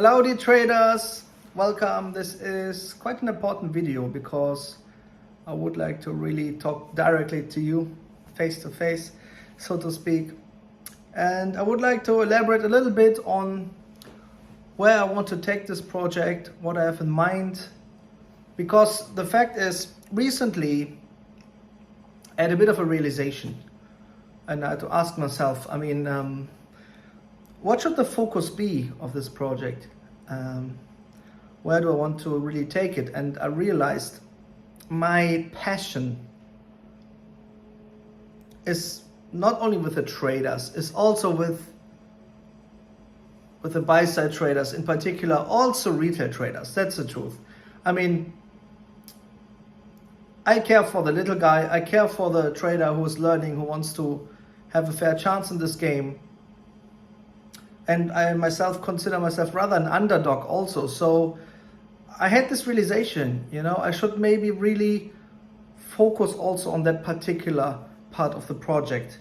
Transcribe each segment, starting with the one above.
Hello dear traders, welcome. This is quite an important video because I would like to really talk directly to you, face to face, so to speak. And I would like to elaborate a little bit on where I want to take this project, what I have in mind. Because the fact is, recently I had a bit of a realization and I had to ask myself, what should the focus be of this project? Where do I want to really take it? And I realized my passion is not only with the traders, it's also with the buy-side traders, in particular, also retail traders. That's the truth. I care for the little guy. I care for the trader who is learning, who wants to have a fair chance in this game. And I myself consider myself rather an underdog also. So I had this realization, I should maybe really focus also on that particular part of the project,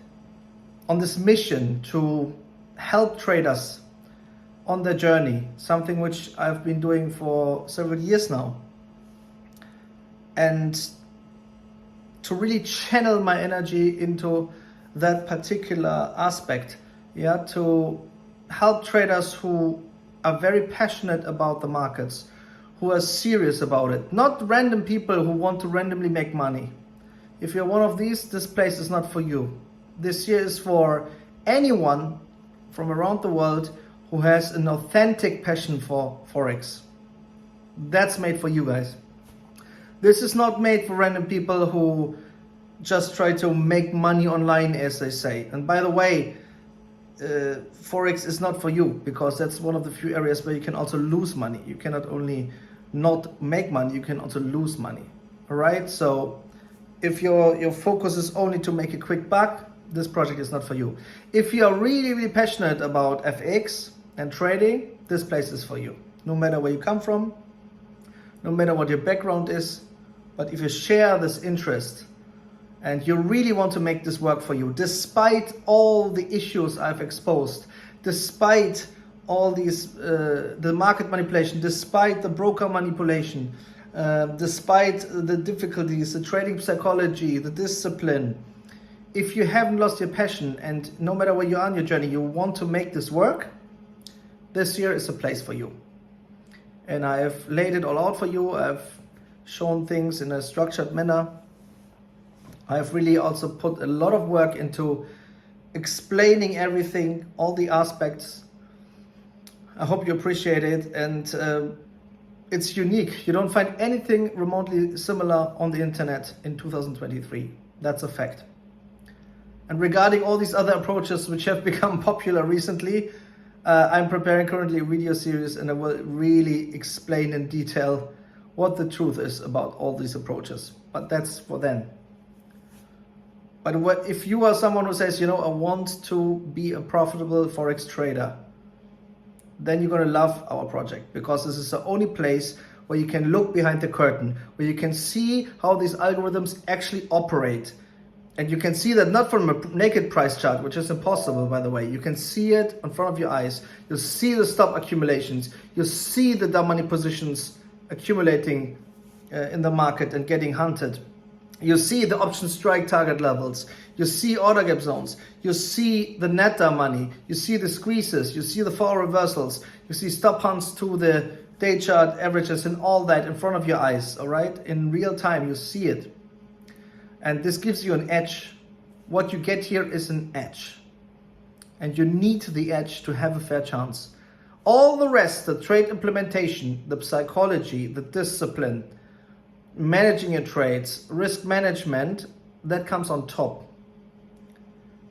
on this mission to help traders on their journey, something which I've been doing for several years now. And to really channel my energy into that particular aspect, to help traders who are very passionate about the markets, who are serious about it, not random people who want to randomly make money. If you're one of these, this place is not for you. This year is for anyone from around the world who has an authentic passion for Forex. That's made for you guys. This is not made for random people who just try to make money online, as they say. And by the way, Forex is not for you, because that's one of the few areas where you can also lose money. You cannot only not make money, you can also lose money. All right, so if your focus is only to make a quick buck, this project is not for you. If you are really passionate about FX and trading, this place is for you. No matter where you come from, no matter what your background is, but if you share this interest and you really want to make this work for you, despite all the issues I've exposed, despite all these, the market manipulation, despite the broker manipulation, despite the difficulties, the trading psychology, the discipline, if you haven't lost your passion and no matter where you are on your journey, you want to make this work, this year is a place for you. And I have laid it all out for you. I've shown things in a structured manner. I've really also put a lot of work into explaining everything, all the aspects. I hope you appreciate it, and it's unique. You don't find anything remotely similar on the internet in 2023. That's a fact. And regarding all these other approaches which have become popular recently, I'm preparing currently a video series, and I will really explain in detail what the truth is about all these approaches. But that's for then. But if you are someone who says, I want to be a profitable Forex trader, then you're going to love our project, because this is the only place where you can look behind the curtain, where you can see how these algorithms actually operate. And you can see that not from a naked price chart, which is impossible, by the way. You can see it in front of your eyes. You see the stop accumulations. You see the dumb money positions accumulating in the market and getting hunted. You see the option strike target levels. You see order gap zones. You see the net money. You see the squeezes. You see the fall reversals. You see stop hunts to the day chart averages and all that in front of your eyes. All right, in real time, you see it. And this gives you an edge. What you get here is an edge. And you need the edge to have a fair chance. All the rest, the trade implementation, the psychology, the discipline, managing your trades, risk management, that comes on top.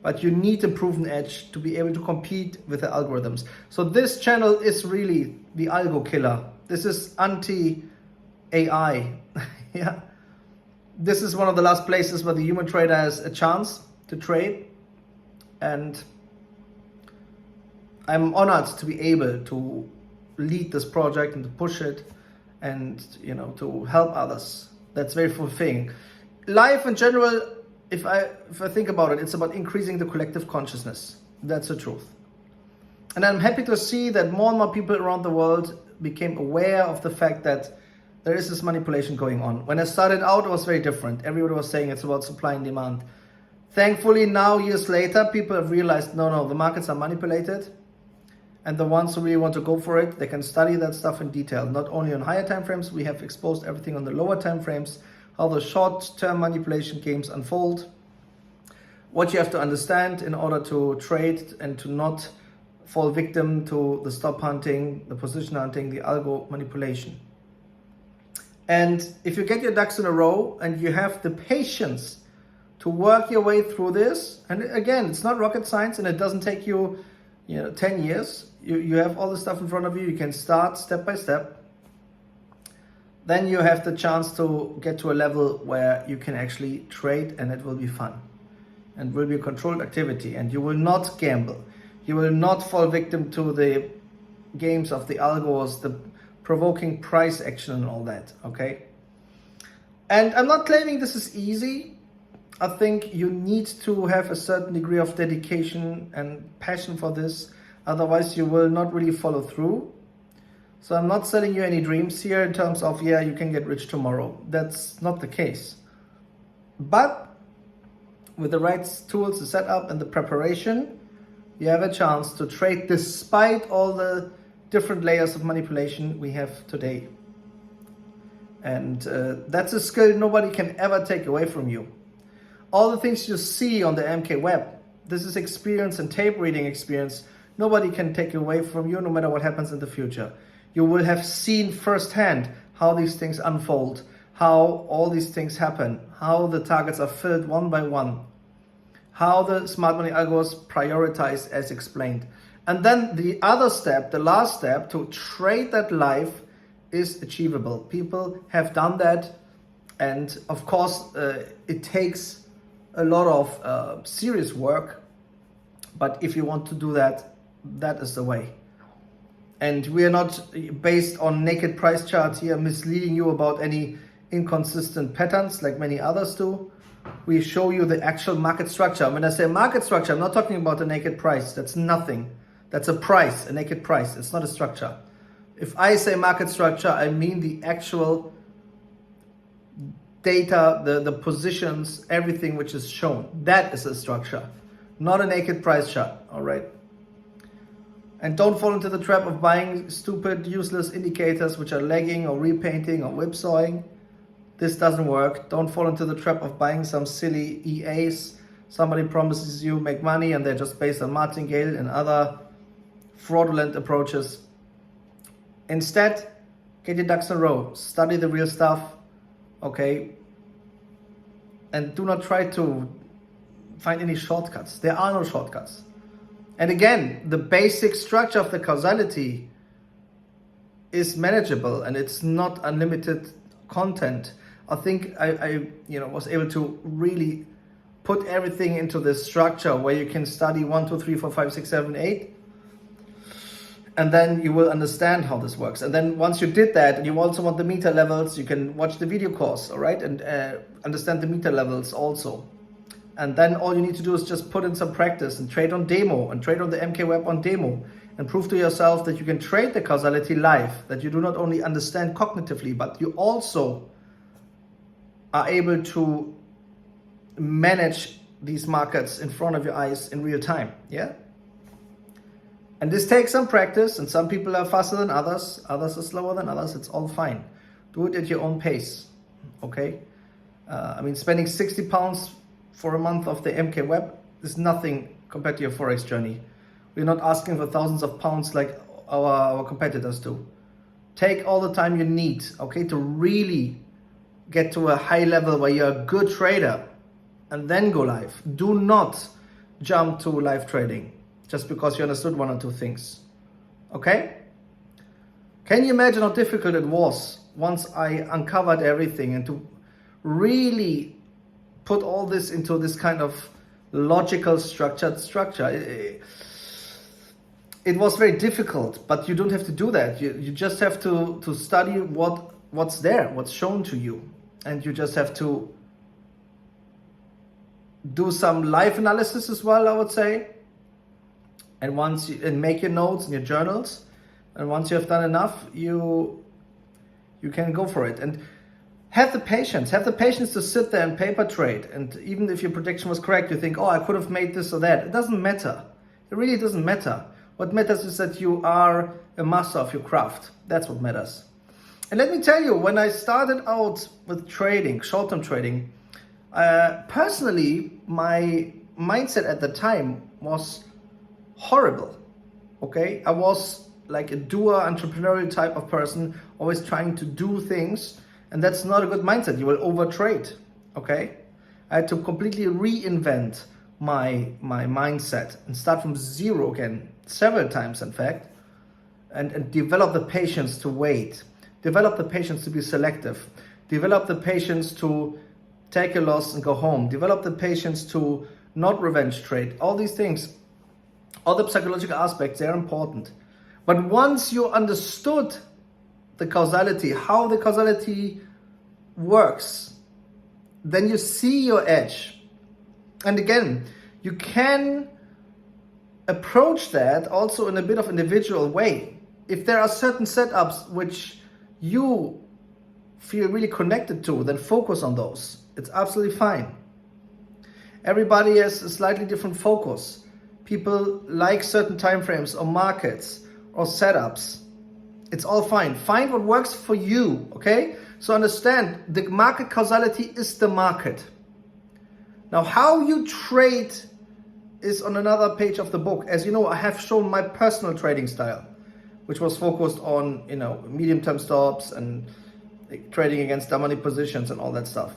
But you need a proven edge to be able to compete with the algorithms. So this channel is really the algo killer. This is anti-AI. Yeah. This is one of the last places where the human trader has a chance to trade. And I'm honored to be able to lead this project and to push it and to help others. That's very fulfilling. Life in general, if I think about it, it's about increasing the collective consciousness. That's the truth. And I'm happy to see that more and more people around the world became aware of the fact that there is this manipulation going on. When I started out, it was very different. Everybody was saying it's about supply and demand. Thankfully, now, years later, people have realized, no, the markets are manipulated. And the ones who really want to go for it, they can study that stuff in detail. Not only on higher time frames, we have exposed everything on the lower time frames, how the short-term manipulation games unfold, what you have to understand in order to trade and to not fall victim to the stop hunting, the position hunting, the algo manipulation. And if you get your ducks in a row and you have the patience to work your way through this, and again, it's not rocket science and it doesn't take you 10 years. You have all the stuff in front of you. You can start step by step. Then you have the chance to get to a level where you can actually trade and it will be fun. And will be a controlled activity. And you will not gamble. You will not fall victim to the games of the algos, the provoking price action and all that, okay? And I'm not claiming this is easy. I think you need to have a certain degree of dedication and passion for this. Otherwise, you will not really follow through. So I'm not selling you any dreams here in terms of, you can get rich tomorrow. That's not the case. But with the right tools, the setup and the preparation, you have a chance to trade despite all the different layers of manipulation we have today. And that's a skill nobody can ever take away from you. All the things you see on the MK web, this is experience and tape reading experience. Nobody can take away from you no matter what happens in the future. You will have seen firsthand how these things unfold, how all these things happen, how the targets are filled one by one, how the smart money algos prioritize as explained. And then the other step, the last step, to trade that live is achievable. People have done that. And of course, it takes a lot of serious work. But if you want to do that, that is the way. And we are not based on naked price charts here, misleading you about any inconsistent patterns like many others do. We show you the actual market structure. When I say market structure, I'm not talking about a naked price. That's nothing. That's a price, a naked price. It's not a structure. If I say market structure, I mean the actual data, the positions, everything which is shown. That is a structure, not a naked price chart, all right? And don't fall into the trap of buying stupid, useless indicators which are lagging or repainting or whipsawing. This doesn't work. Don't fall into the trap of buying some silly EAs. Somebody promises you make money and they're just based on martingale and other fraudulent approaches. Instead, get your ducks in a row. Study the real stuff, okay? And do not try to find any shortcuts. There are no shortcuts. And again, the basic structure of the causality is manageable and it's not unlimited content. I think I was able to really put everything into this structure where you can study 1, 2, 3, 4, 5, 6, 7, 8. And then you will understand how this works. And then once you did that, and you also want the meter levels, you can watch the video course, all right? And understand the meter levels also. And then all you need to do is just put in some practice and trade on demo and trade on the MK web on demo and prove to yourself that you can trade the causality live, that you do not only understand cognitively, but you also are able to manage these markets in front of your eyes in real time, yeah? And this takes some practice, and some people are faster than others are slower than others. It's all fine. Do it at your own pace, okay? Spending 60 pounds for a month of the MK web is nothing compared to your Forex journey. We're not asking for thousands of pounds like our competitors do. Take all the time you need, okay, to really get to a high level where you're a good trader and then go live. Do not jump to live trading just because you understood one or two things, okay? Can you imagine how difficult it was once I uncovered everything and to really put all this into this kind of logical structured structure? It was very difficult, but you don't have to do that. You just have to study what's there, what's shown to you. And you just have to do some live analysis as well, I would say. And make your notes in your journals. And once you have done enough, you can go for it. And have the patience to sit there and paper trade. And even if your prediction was correct, you think, oh, I could have made this or that. It doesn't matter. It really doesn't matter. What matters is that you are a master of your craft. That's what matters. And let me tell you, when I started out with trading, short-term trading, personally, my mindset at the time was horrible. Okay, I was like a doer, entrepreneurial type of person, always trying to do things, and that's not a good mindset. You will overtrade. Okay, I had to completely reinvent my mindset and start from zero again, several times in fact, and develop the patience to wait, develop the patience to be selective, develop the patience to take a loss and go home, develop the patience to not revenge trade. All these things, all the psychological aspects, they're important. But once you understood the causality, how the causality works, then you see your edge. And again, you can approach that also in a bit of individual way. If there are certain setups which you feel really connected to, then focus on those. It's absolutely fine. Everybody has a slightly different focus. People like certain time frames or markets or setups. It's all fine. Find what works for you, okay? So understand, the market causality is the market. Now, how you trade is on another page of the book. As you know, I have shown my personal trading style, which was focused on, medium-term stops and trading against dumb money positions and all that stuff.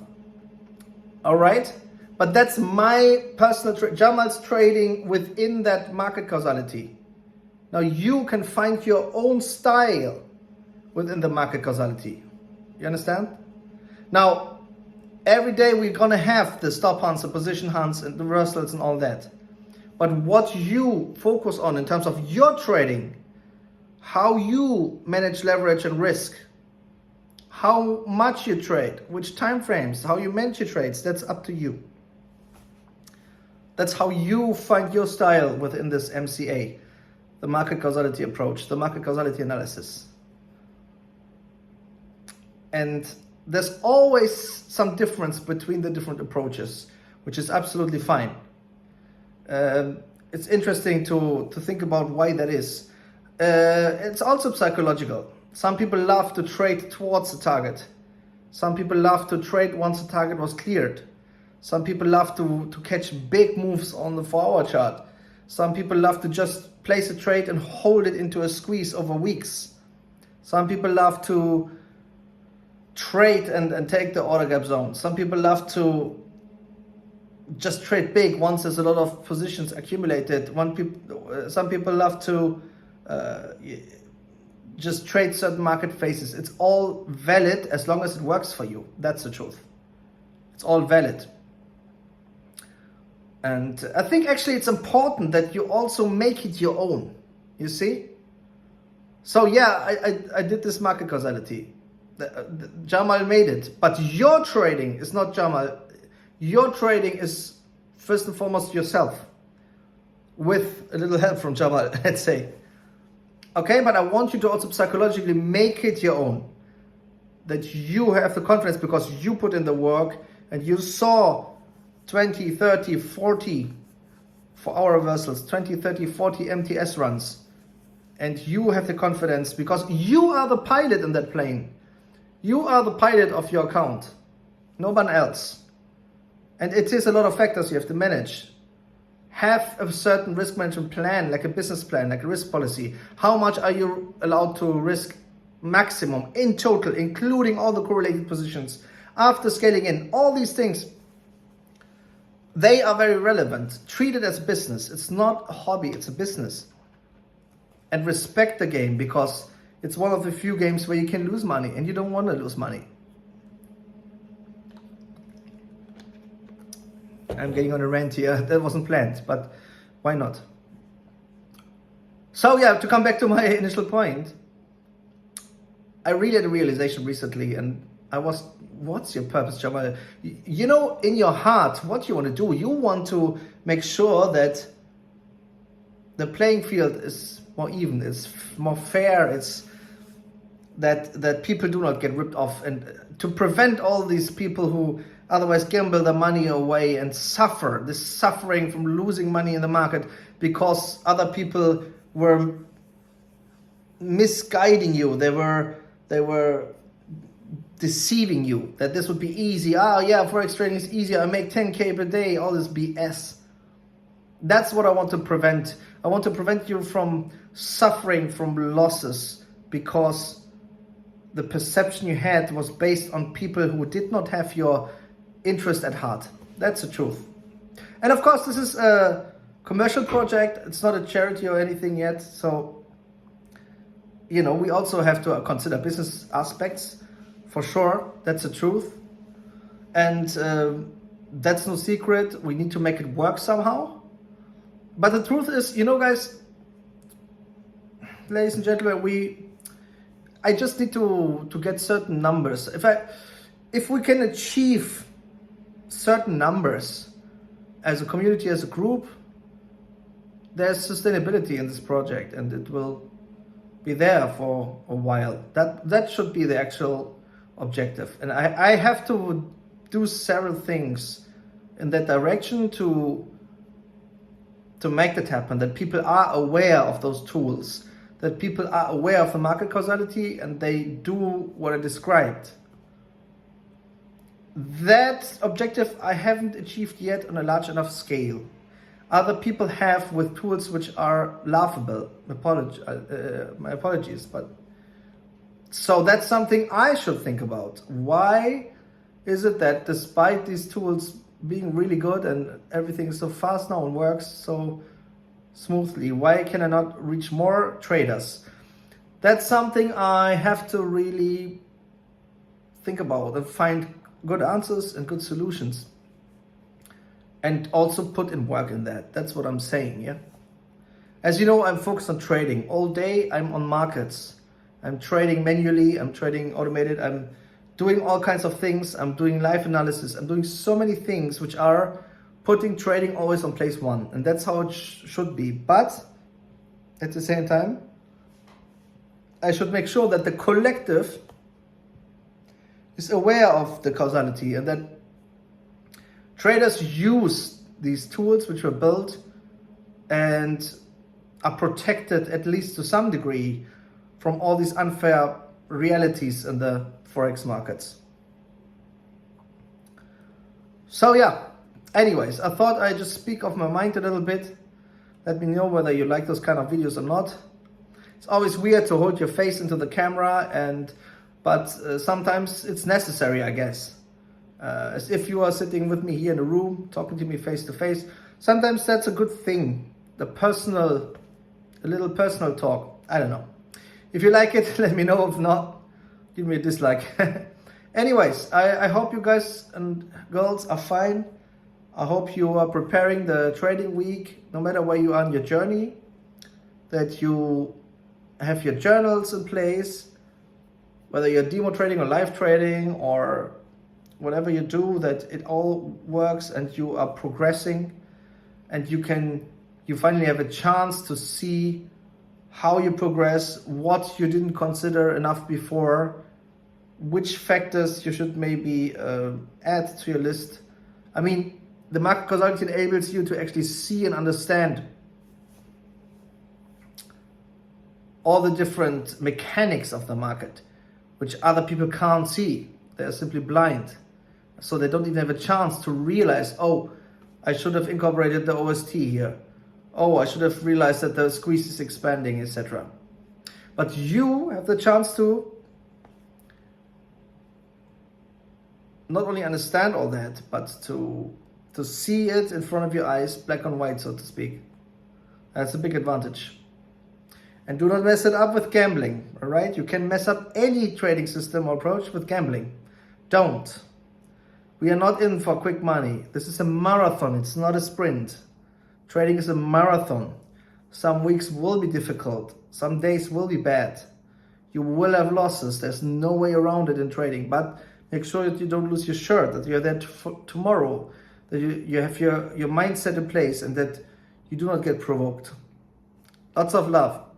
All right? But that's my personal Djamal's trading within that market causality. Now, you can find your own style within the market causality. You understand? Now, every day we're going to have the stop hunts, the position hunts, and the reversals and all that. But what you focus on in terms of your trading, how you manage leverage and risk, how much you trade, which time frames, how you manage your trades, that's up to you. That's how you find your style within this MCA, the market causality approach, the market causality analysis. And there's always some difference between the different approaches, which is absolutely fine. It's interesting to think about why that is. It's also psychological. Some people love to trade towards the target. Some people love to trade once the target was cleared. Some people love to catch big moves on the 4-hour chart. Some people love to just place a trade and hold it into a squeeze over weeks. Some people love to trade and take the order gap zone. Some people love to just trade big once there's a lot of positions accumulated. Some people love to just trade certain market phases. It's all valid as long as it works for you. That's the truth. It's all valid. And I think actually it's important that you also make it your own. You see? So yeah, I did this market causality. Djamal made it. But your trading is not Djamal. Your trading is first and foremost yourself. With a little help from Djamal, let's say. Okay, but I want you to also psychologically make it your own. That you have the confidence because you put in the work and you saw 20, 30, 40 4-hour reversals, 20, 30, 40 MTS runs. And you have the confidence because you are the pilot in that plane. You are the pilot of your account. No one else. And it is a lot of factors you have to manage. Have a certain risk management plan, like a business plan, like a risk policy. How much are you allowed to risk maximum in total, including all the correlated positions? After scaling in, all these things, they are very relevant. Treat it as business. It's not a hobby, it's a business. And respect the game because it's one of the few games where you can lose money and you don't want to lose money. I'm getting on a rant here. That wasn't planned, but why not? So yeah, to come back to my initial point, I really had a realization recently and I was, what's your purpose, Djamal? You know, in your heart, what you want to do, you want to make sure that the playing field is more even, it's more fair, it's that people do not get ripped off, and to prevent all these people who otherwise gamble their money away and suffer, this suffering from losing money in the market because other people were misguiding you, they were deceiving you that this would be easy. Oh yeah, forex trading is easy, I make 10k per day, all this BS. That's what I want to prevent. I want to prevent you from suffering from losses because the perception you had was based on people who did not have your interest at heart. That's the truth. And of course, this is a commercial project. It's not a charity or anything yet. So, you know, we also have to consider business aspects for sure. That's the truth. And that's no secret. We need to make it work somehow. But the truth is, you know, guys, ladies and gentlemen, I just need to get certain numbers. If we can achieve certain numbers as a community, as a group, there's sustainability in this project, and it will be there for a while. That should be the actual objective. And I have to do several things in that direction to make that happen, that people are aware of those tools, that people are aware of the market causality and they do what I described. That objective I haven't achieved yet on a large enough scale. Other people have with tools which are laughable. My apologies, but so that's something I should think about. Why is it that despite these tools being really good and everything is so fast now and works so smoothly, why can I not reach more traders? That's something I have to really think about and find good answers and good solutions, and also put in work in that. That's what I'm saying, yeah? As you know, I'm focused on trading. All day I'm on markets. I'm trading manually, I'm trading automated, I'm doing all kinds of things, I'm doing live analysis, I'm doing so many things which are putting trading always on place one, and that's how it should be. But at the same time, I should make sure that the collective is aware of the causality and that traders use these tools which were built and are protected, at least to some degree, from all these unfair realities in the forex markets. So yeah, anyways, I thought I'd just speak off my mind a little bit. Let me know whether you like those kind of videos or not. It's always weird to hold your face into the camera, but sometimes it's necessary, I guess. As if you are sitting with me here in a room, talking to me face to face. Sometimes that's a good thing. A little personal talk. I don't know. If you like it, let me know. If not, give me a dislike. Anyways, I hope you guys and girls are fine. I hope you are preparing the trading week, no matter where you are on your journey, that you have your journals in place, whether you're demo trading or live trading or whatever you do, that it all works and you are progressing, and you finally have a chance to see how you progress, what you didn't consider enough before, which factors you should maybe add to your list. I mean, the market causality enables you to actually see and understand all the different mechanics of the market, which other people can't see. They're simply blind. So they don't even have a chance to realize, oh, I should have incorporated the OST here. Oh, I should have realized that the squeeze is expanding, etc. But you have the chance to not only understand all that, but to see it in front of your eyes, black and white, so to speak. That's a big advantage. And do not mess it up with gambling, all right? You can mess up any trading system or approach with gambling. Don't. We are not in for quick money. This is a marathon, it's not a sprint. Trading is a marathon. Some weeks will be difficult. Some days will be bad. You will have losses. There's no way around it in trading. But make sure that you don't lose your shirt, that you're there for tomorrow, that you have your mindset in place and that you do not get provoked. Lots of love.